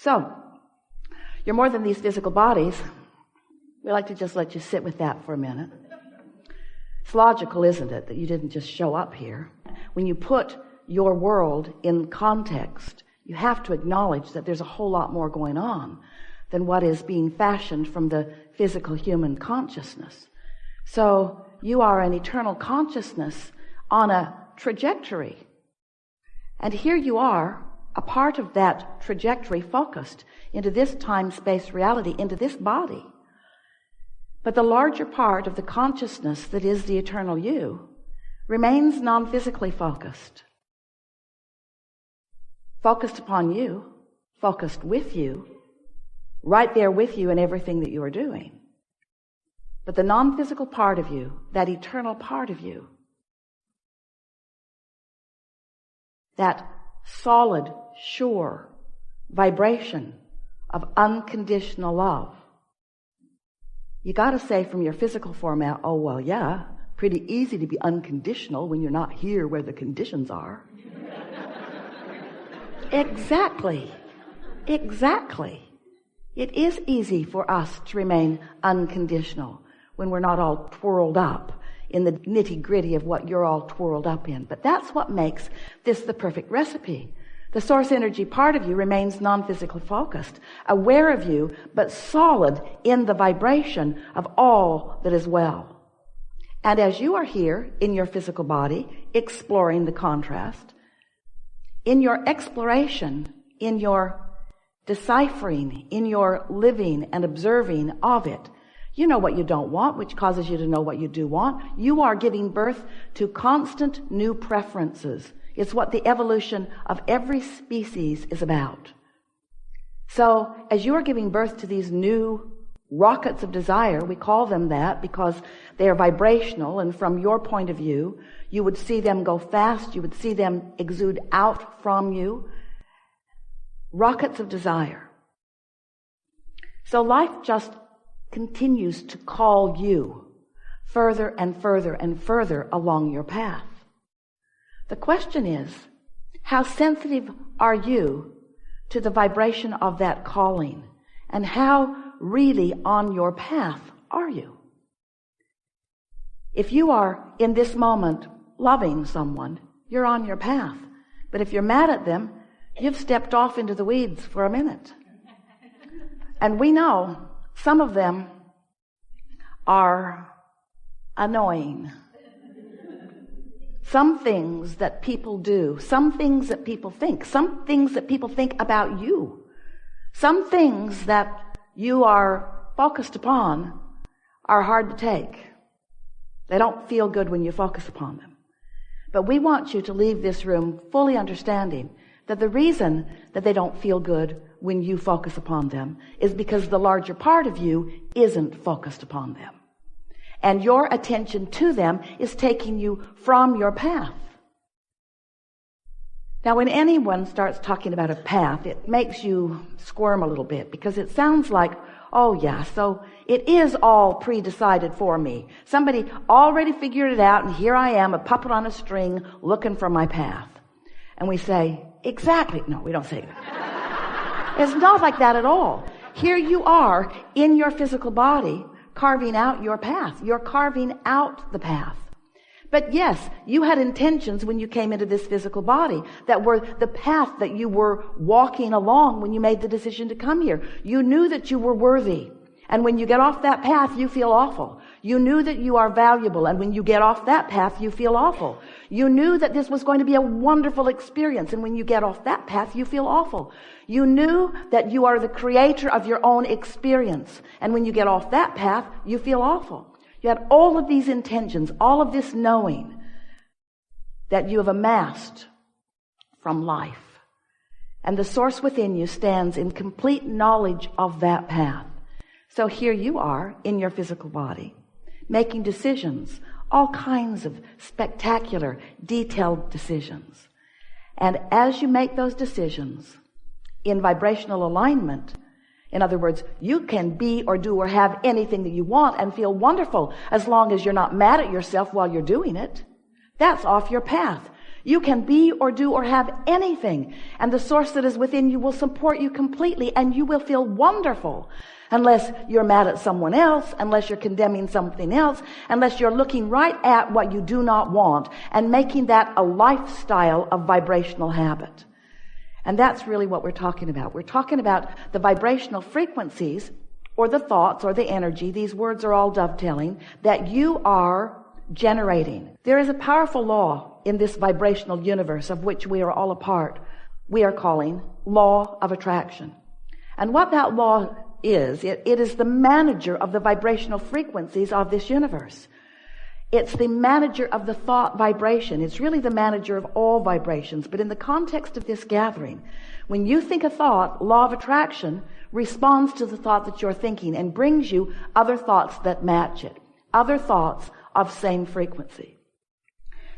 So, you're more than these physical bodies. We like to just let you sit with that for a minute. It's logical, isn't it, that you didn't just show up here? When you put your world in context, you have to acknowledge that there's a whole lot more going on than what is being fashioned from the physical human consciousness. So you are an eternal consciousness on a trajectory. And here you are, a part of that trajectory, focused into this time-space reality, into this body. But the larger part of the consciousness that is the eternal you remains non-physically focused. Focused upon you, focused with you, right there with you in everything that you are doing. But the non-physical part of you, that eternal part of you, that solid, sure vibration of unconditional love. You got to say from your physical form out, oh, well, yeah, pretty easy to be unconditional when you're not here where the conditions are. Exactly. It is easy for us to remain unconditional when we're not all twirled up in the nitty-gritty of what you're all twirled up in. But that's what makes this the perfect recipe. The source energy part of you remains non-physically focused, aware of you, but solid in the vibration of all that is well. And as you are here in your physical body, exploring the contrast, in your exploration, in your deciphering, in your living and observing of it, you know what you don't want, which causes you to know what you do want. You are giving birth to constant new preferences. It's what the evolution of every species is about. So, as you are giving birth to these new rockets of desire, we call them that because they are vibrational, and from your point of view, you would see them go fast, you would see them exude out from you. Rockets of desire. So life just continues to call you further and further and further along your path. The question is, how sensitive are you to the vibration of that calling? And how really on your path are you? If you are in this moment loving someone, you're on your path. But if you're mad at them, you've stepped off into the weeds for a minute. And we know some of them are annoying. Some things that people do, some things that people think, some things that people think about you, some things that you are focused upon are hard to take. They don't feel good when you focus upon them. But we want you to leave this room fully understanding that the reason that they don't feel good when you focus upon them is because the larger part of you isn't focused upon them. And your attention to them is taking you from your path. Now, when anyone starts talking about a path, it makes you squirm a little bit because it sounds like, oh yeah, so it is all pre-decided for me. Somebody already figured it out, and here I am, a puppet on a string, looking for my path. And we say, exactly. No, we don't say that. It's not like that at all. Here you are in your physical body, carving out your path. You're carving out the path. But yes, you had intentions when you came into this physical body that were the path that you were walking along when you made the decision to come here. You knew that you were worthy. And when you get off that path, you feel awful. You knew that you are valuable. And when you get off that path, you feel awful. You knew that this was going to be a wonderful experience. And when you get off that path, you feel awful. You knew that you are the creator of your own experience. And when you get off that path, you feel awful. You had all of these intentions, all of this knowing that you have amassed from life. And the source within you stands in complete knowledge of that path. So here you are in your physical body, making decisions, all kinds of spectacular, detailed decisions. And as you make those decisions in vibrational alignment, in other words, you can be or do or have anything that you want and feel wonderful as long as you're not mad at yourself while you're doing it. That's off your path. You can be or do or have anything, and the source that is within you will support you completely, and you will feel wonderful. Unless you're mad at someone else, unless you're condemning something else, unless you're looking right at what you do not want and making that a lifestyle of vibrational habit. And that's really what we're talking about. We're talking about the vibrational frequencies or the thoughts or the energy. These words are all dovetailing that you are generating. There is a powerful law in this vibrational universe of which we are all a part. We are calling law of attraction. And what that law is, it is the manager of the vibrational frequencies of this universe. It's the manager of the thought vibration. It's really the manager of all vibrations. But in the context of this gathering, when you think a thought, law of attraction responds to the thought that you're thinking and brings you other thoughts that match it, other thoughts of same frequency.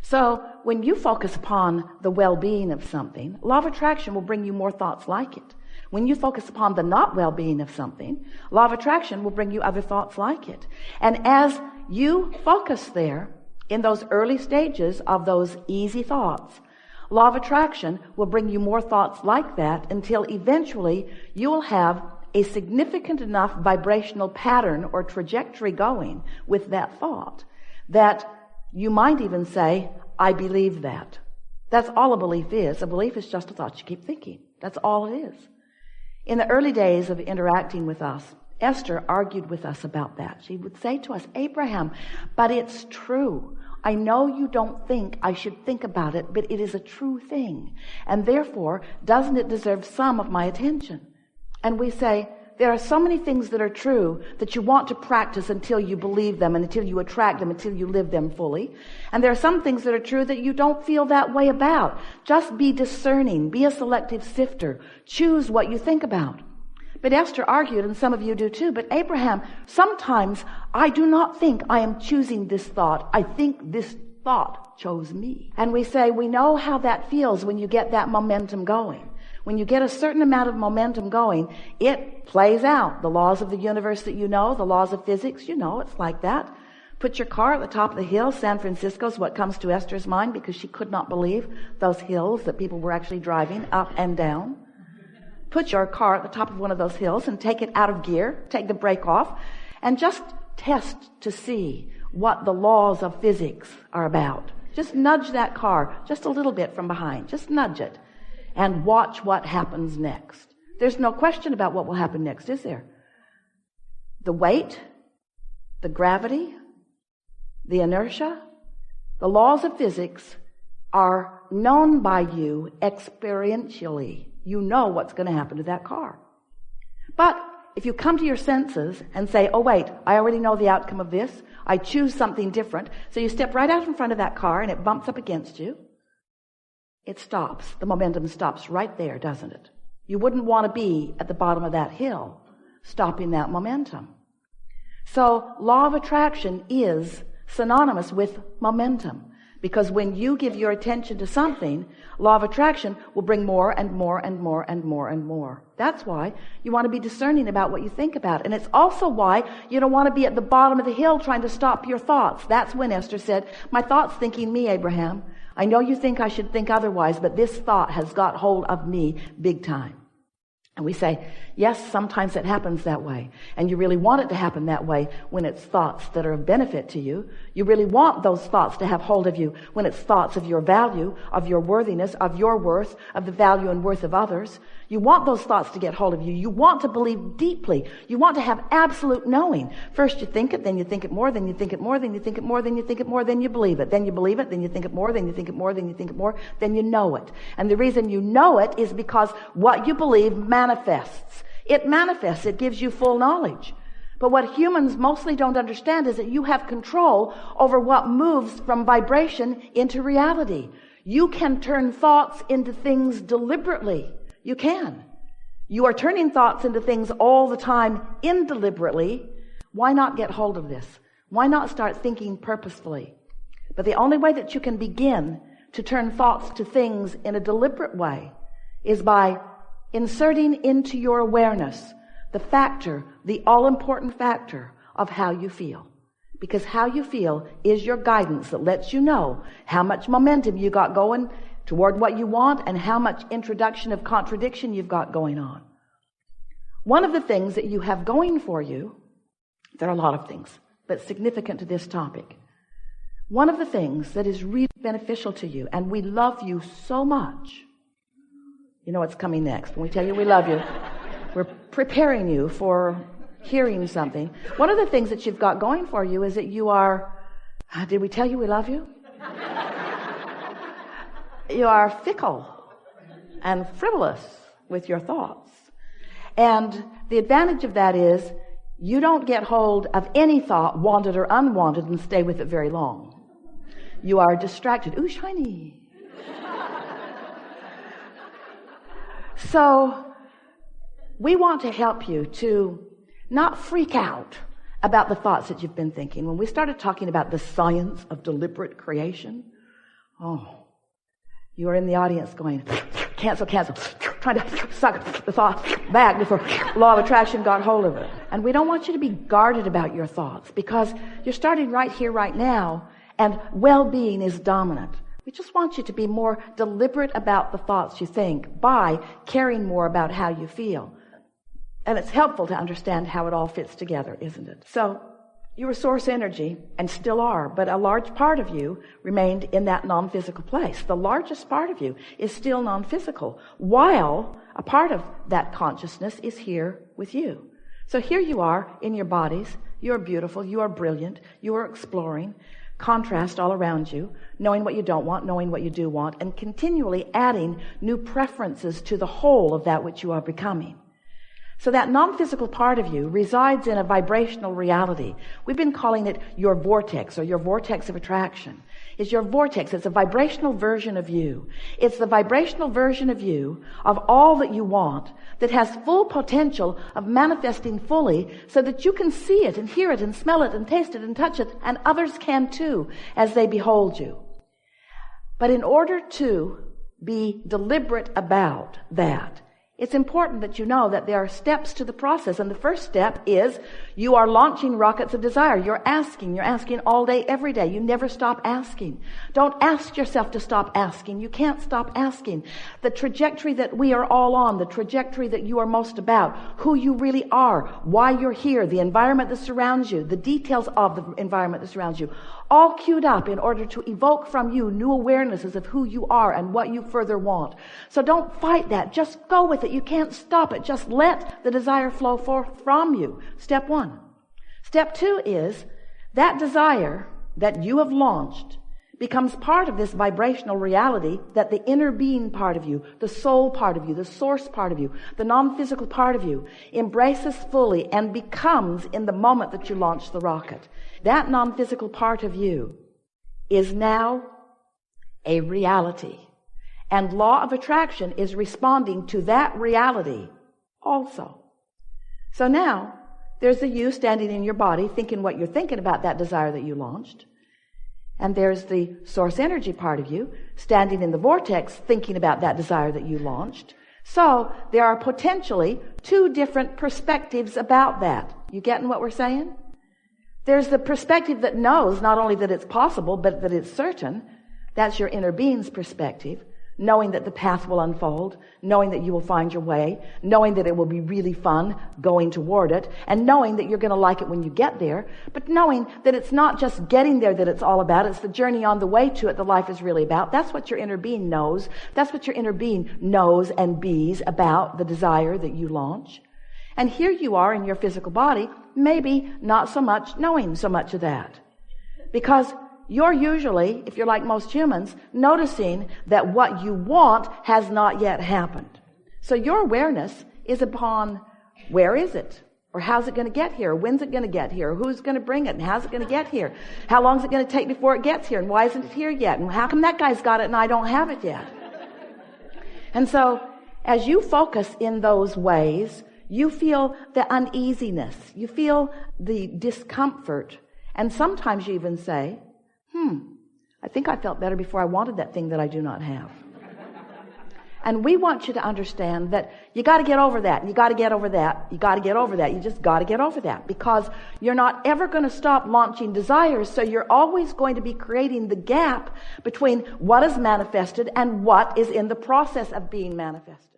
So when you focus upon the well-being of something, law of attraction will bring you more thoughts like it. When you focus upon the not well-being of something, law of attraction will bring you other thoughts like it. And as you focus there in those early stages of those easy thoughts, law of attraction will bring you more thoughts like that until eventually you will have a significant enough vibrational pattern or trajectory going with that thought that you might even say, I believe that. That's all a belief is. A belief is just a thought you keep thinking. That's all it is. In the early days of interacting with us, Esther argued with us about that. She would say to us, Abraham, but it's true. I know you don't think I should think about it, but it is a true thing. And therefore, doesn't it deserve some of my attention? And we say, there are so many things that are true that you want to practice until you believe them and until you attract them, until you live them fully. And there are some things that are true that you don't feel that way about. Just be discerning. Be a selective sifter. Choose what you think about. But Esther argued, and some of you do too, but Abraham, sometimes I do not think I am choosing this thought. I think this thought chose me. And we say, we know how that feels when you get that momentum going. When you get a certain amount of momentum going, it plays out. The laws of the universe that you know, the laws of physics, you know, it's like that. Put your car at the top of the hill. San Francisco is what comes to Esther's mind because she could not believe those hills that people were actually driving up and down. Put your car at the top of one of those hills and take it out of gear, take the brake off, and just test to see what the laws of physics are about. Just nudge that car just a little bit from behind. Just nudge it. And watch what happens next. There's no question about what will happen next, is there? The weight, the gravity, the inertia, the laws of physics are known by you experientially. You know what's going to happen to that car. But if you come to your senses and say, oh wait, I already know the outcome of this, I choose something different, so you step right out in front of that car and it bumps up against you, it stops. The momentum stops right there, doesn't it? You wouldn't want to be at the bottom of that hill, stopping that momentum. So law of attraction is synonymous with momentum. Because when you give your attention to something, law of attraction will bring more and more and more and more and more. That's why you want to be discerning about what you think about. And it's also why you don't want to be at the bottom of the hill trying to stop your thoughts. That's when Esther said, my thought's thinking me, Abraham. I know you think I should think otherwise, but this thought has got hold of me big time. And we say, yes, sometimes it happens that way. And you really want it to happen that way when it's thoughts that are of benefit to you. You really want those thoughts to have hold of you when it's thoughts of your value, of your worthiness, of your worth, of the value and worth of others. You want those thoughts to get hold of you. You want to believe deeply. You want to have absolute knowing. First you think it, then you think it more, then you think it more, then you think it more, then you think it more, then you believe it. Then you believe it, then you think it more, then you think it more, then you think it more, then you know it. And the reason you know it is because what you believe manifests. It manifests. It gives you full knowledge. But what humans mostly don't understand is that you have control over what moves from vibration into reality. You can turn thoughts into things deliberately. You can. You are turning thoughts into things all the time indeliberately. Why not get hold of this? Why not start thinking purposefully? But the only way that you can begin to turn thoughts to things in a deliberate way is by inserting into your awareness the factor, the all-important factor of how you feel. Because how you feel is your guidance that lets you know how much momentum you got going toward what you want and how much introduction of contradiction you've got going on. One of the things that you have going for you, there are a lot of things, but significant to this topic. One of the things that is really beneficial to you, and we love you so much. You know what's coming next. When we tell you we love you, we're preparing you for hearing something. One of the things that you've got going for you is that you are, did we tell you we love you? You are fickle and frivolous with your thoughts. And the advantage of that is you don't get hold of any thought, wanted or unwanted, and stay with it very long. You are distracted. Ooh, shiny. So we want to help you to not freak out about the thoughts that you've been thinking. When we started talking about the science of deliberate creation, you are in the audience going, cancel, trying to suck the thought back before law of attraction got hold of it. And we don't want you to be guarded about your thoughts because you're starting right here, right now, and well-being is dominant. We just want you to be more deliberate about the thoughts you think by caring more about how you feel. And it's helpful to understand how it all fits together, isn't it? So you were source energy and still are, but a large part of you remained in that non-physical place. The largest part of you is still non-physical, while a part of that consciousness is here with you. So here you are in your bodies. You are beautiful. You are brilliant. You are exploring. Contrast all around you, knowing what you don't want, knowing what you do want, and continually adding new preferences to the whole of that which you are becoming. So that non-physical part of you resides in a vibrational reality. We've been calling it your vortex or your vortex of attraction. It's your vortex. It's a vibrational version of you. It's the vibrational version of you of all that you want that has full potential of manifesting fully so that you can see it and hear it and smell it and taste it and touch it, and others can too as they behold you. But in order to be deliberate about that, it's important that you know that there are steps to the process. And the first step is you are launching rockets of desire. You're asking all day, every day. You never stop asking. Don't ask yourself to stop asking. You can't stop asking. The trajectory that we are all on, the trajectory that you are most about, who you really are, why you're here, the environment that surrounds you, the details of the environment that surrounds you, all queued up in order to evoke from you new awarenesses of who you are and what you further want. So don't fight that. Just go with it. You can't stop it. Just let the desire flow forth from you. Step one. Step two is that desire that you have launched becomes part of this vibrational reality that the inner being part of you, the soul part of you, the source part of you, the non-physical part of you embraces fully and becomes in the moment that you launch the rocket. That non-physical part of you is now a reality. And law of attraction is responding to that reality also. So now, there's the you standing in your body thinking what you're thinking about that desire that you launched. And there's the source energy part of you standing in the vortex thinking about that desire that you launched. So there are potentially two different perspectives about that. You getting what we're saying? There's the perspective that knows not only that it's possible, but that it's certain. That's your inner being's perspective. Knowing that the path will unfold, knowing that you will find your way, knowing that it will be really fun going toward it, and knowing that you're going to like it when you get there, but knowing that it's not just getting there that it's all about, it's the journey on the way to it that life is really about. That's what your inner being knows. That's what your inner being knows and bees about the desire that you launch. And here you are in your physical body, maybe not so much knowing so much of that. Because you're usually, if you're like most humans, noticing that what you want has not yet happened. So your awareness is upon where is it? Or how's it going to get here? Or when's it going to get here? Or who's going to bring it? And how's it going to get here? How long is it going to take before it gets here? And why isn't it here yet? And how come that guy's got it and I don't have it yet? And so as you focus in those ways, you feel the uneasiness. You feel the discomfort. And sometimes you even say, I think I felt better before I wanted that thing that I do not have. And we want you to understand that you got to get over that. You got to get over that. You got to get over that. You just got to get over that, because you're not ever going to stop launching desires. So you're always going to be creating the gap between what is manifested and what is in the process of being manifested.